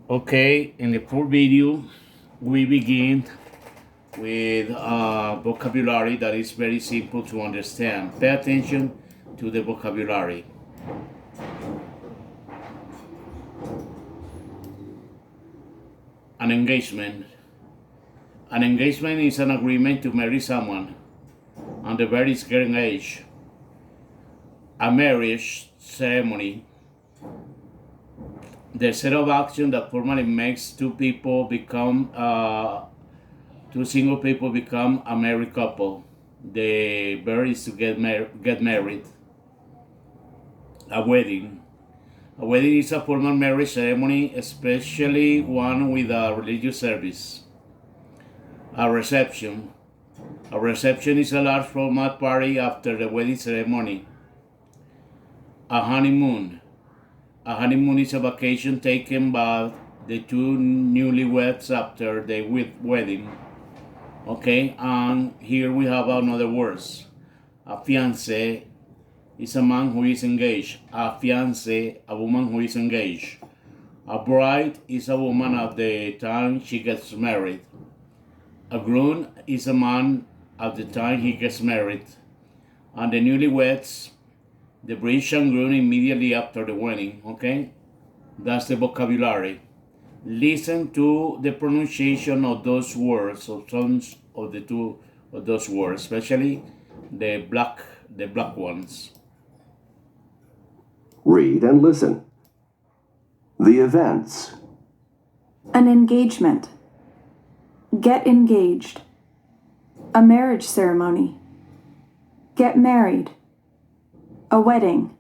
Okay, in the full video, we begin with vocabulary that is very simple to understand. Pay attention to the vocabulary. An engagement. An engagement is an agreement to marry someone, and the bride is getting engaged. A marriage ceremony. The set of action that formally makes two single people become a married couple. The verb is to get married. A wedding. A wedding is a formal marriage ceremony, especially one with a religious service. A reception. A reception is a large formal party after the wedding ceremony. A honeymoon. A honeymoon is a vacation taken by the two newlyweds after the wedding. Okay, and here we have another words. A fiancé is a man who is engaged. A fiancé, a woman who is engaged. A bride is a woman at the time she gets married. A groom is a man at the time he gets married. And the newlyweds, the bride and groom immediately after the wedding. Okay, that's the vocabulary. Listen to the pronunciation of those words, or some of the two of those words, especially the black ones. Read and listen. The events. An engagement. Get engaged. A marriage ceremony. Get married. A wedding.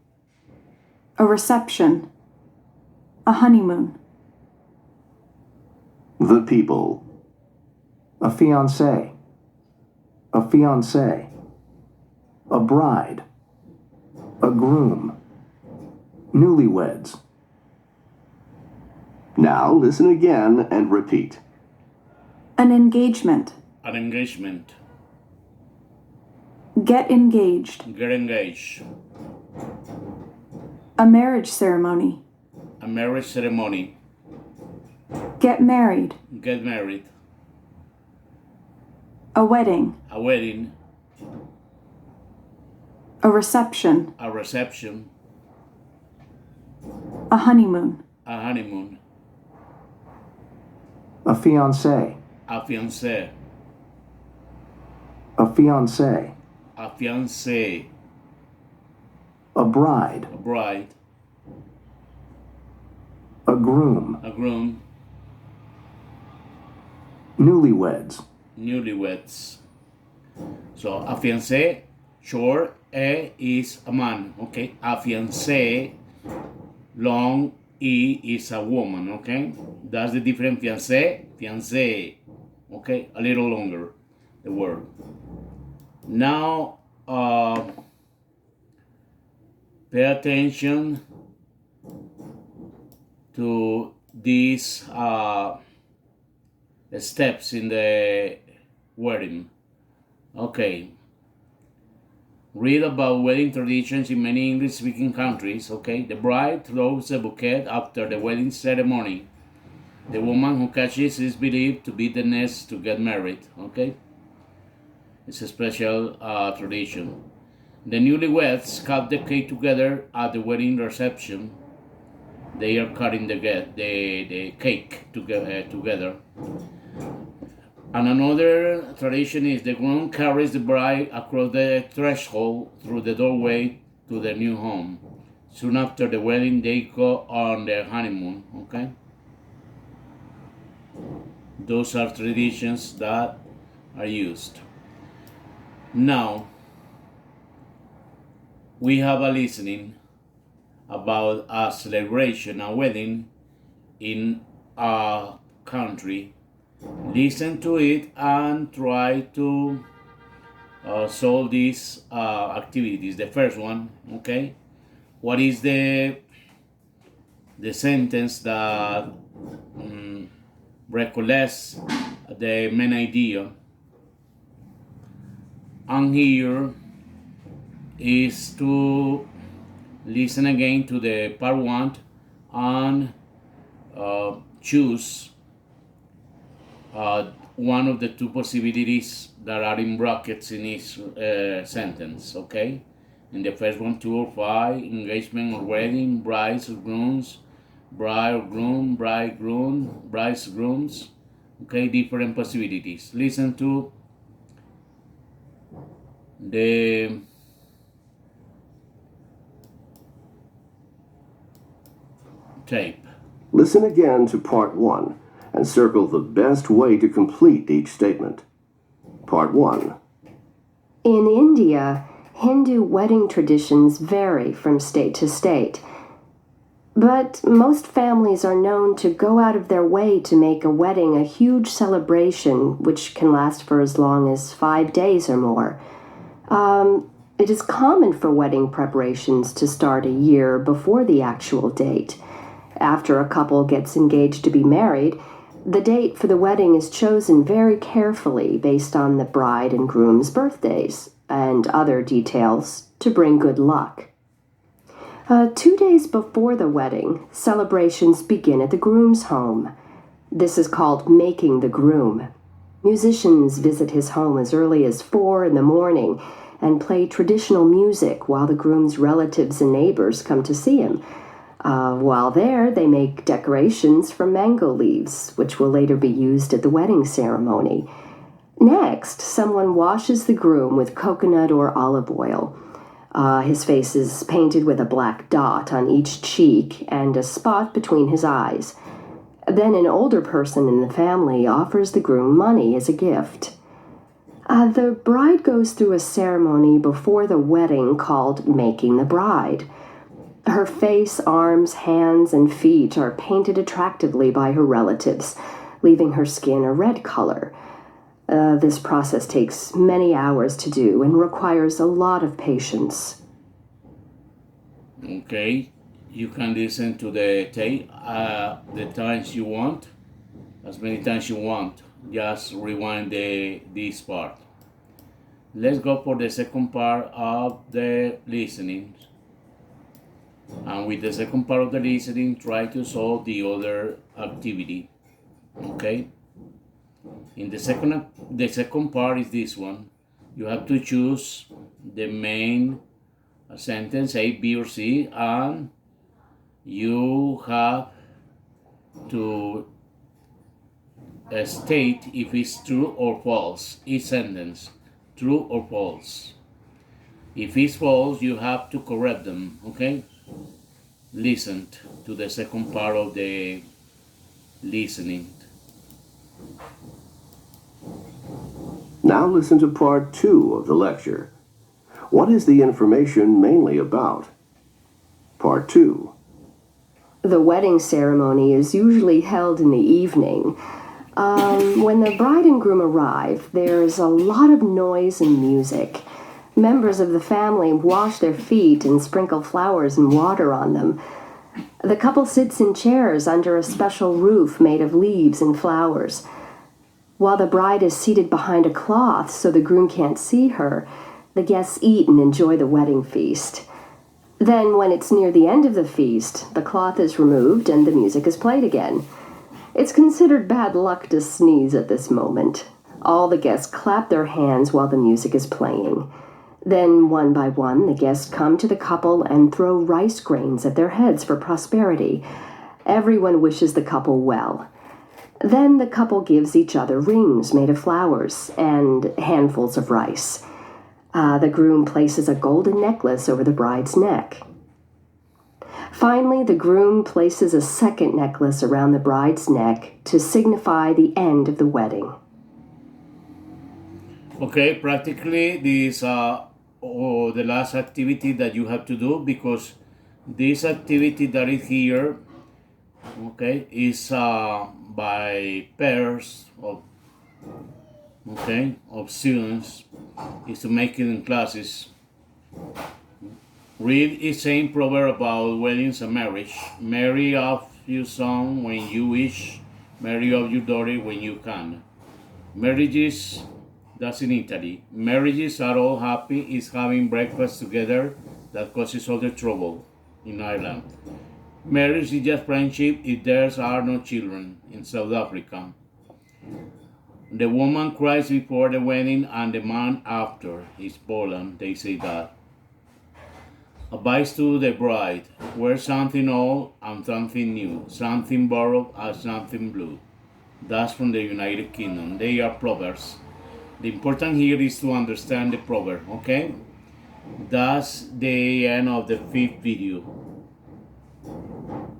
A reception. A honeymoon. The people. A fiancé. A fiancée. A bride. A groom. Newlyweds. Now listen again and repeat. An engagement. An engagement. Get engaged. Get engaged. A marriage ceremony. A marriage ceremony. Get married. Get married. A wedding. A wedding. A reception. A reception. A honeymoon. A honeymoon. A fiancé. A fiancé. A fiancée. A fiancé. A bride. A bride. A groom. A groom. Newlyweds. Newlyweds. So a fiancé, short, is a man. Okay. A fiancé, long, is a woman. Okay. That's the difference. Fiancé. Okay. A little longer, the word. Now, pay attention to these steps in the wedding. Okay. Read about wedding traditions in many English-speaking countries. Okay. The bride throws a bouquet after the wedding ceremony. The woman who catches is believed to be the next to get married. Okay. It's a special tradition. The newlyweds cut the cake together at the wedding reception. They are cutting the cake together. And another tradition is the groom carries the bride across the threshold through the doorway to their new home. Soon after the wedding, they go on their honeymoon. Okay? Those are traditions that are used. Now, we have a listening about a celebration, a wedding in a country. Listen to it and try to solve these activities. The first one, okay? What is the sentence that recollects the main idea? And here is to listen again to the part one and choose one of the two possibilities that are in brackets in each sentence, okay? In the first one, 2 or 5, engagement or wedding, brides or grooms, bride or groom, bridegroom, brides, grooms, okay? Different possibilities. Listen to the tape. Listen again to Part 1 and circle the best way to complete each statement. Part 1. In India, Hindu wedding traditions vary from state to state. But most families are known to go out of their way to make a wedding a huge celebration which can last for as long as 5 days or more. It is common for wedding preparations to start a year before the actual date. After a couple gets engaged to be married, the date for the wedding is chosen very carefully based on the bride and groom's birthdays and other details to bring good luck. 2 days before the wedding, celebrations begin at the groom's home. This is called making the groom. Musicians visit his home as early as 4 in the morning and play traditional music while the groom's relatives and neighbors come to see him. While there, they make decorations from mango leaves, which will later be used at the wedding ceremony. Next, someone washes the groom with coconut or olive oil. His face is painted with a black dot on each cheek and a spot between his eyes. Then an older person in the family offers the groom money as a gift. The bride goes through a ceremony before the wedding called making the bride. Her face, arms, hands, and feet are painted attractively by her relatives, leaving her skin a red color. This process takes many hours to do and requires a lot of patience. Okay, you can listen to the tape the times you want, as many times you want. Just rewind this part. Let's go for the second part of the listening. And with the second part of the listening, try to solve the other activity. Okay? In the second part is this one. You have to choose the main sentence A, B, or C, and you have to state if it's true or false. Each sentence, true or false. If it's false, you have to correct them. Okay? Listen to the second part of the listening. Now listen to Part 2 of the lecture. What is the information mainly about? Part 2. The wedding ceremony is usually held in the evening. When the bride and groom arrive, there's a lot of noise and music. Members of the family wash their feet and sprinkle flowers and water on them. The couple sits in chairs under a special roof made of leaves and flowers. While the bride is seated behind a cloth so the groom can't see her, the guests eat and enjoy the wedding feast. Then, when it's near the end of the feast, the cloth is removed and the music is played again. It's considered bad luck to sneeze at this moment. All the guests clap their hands while the music is playing. Then, one by one, the guests come to the couple and throw rice grains at their heads for prosperity. Everyone wishes the couple well. Then the couple gives each other rings made of flowers and handfuls of rice. The groom places a golden necklace over the bride's neck. Finally, the groom places a second necklace around the bride's neck to signify the end of the wedding. Okay, practically this the last activity that you have to do, because this activity that is here, okay, is by pairs of students, is to make it in classes. Read a same proverb about weddings and marriage. Marry off your son when you wish, marry off your daughter when you can. Marriages, that's in Italy. Marriages are all happy is having breakfast together that causes all the trouble in Ireland. Marriage is just friendship if there are no children in South Africa. The woman cries before the wedding and the man after. It's Poland, they say that. Advice to the bride: wear something old and something new, something borrowed and something blue. That's from the United Kingdom. They are proverbs. The important here is to understand the proverb, okay? That's the end of the 5th video.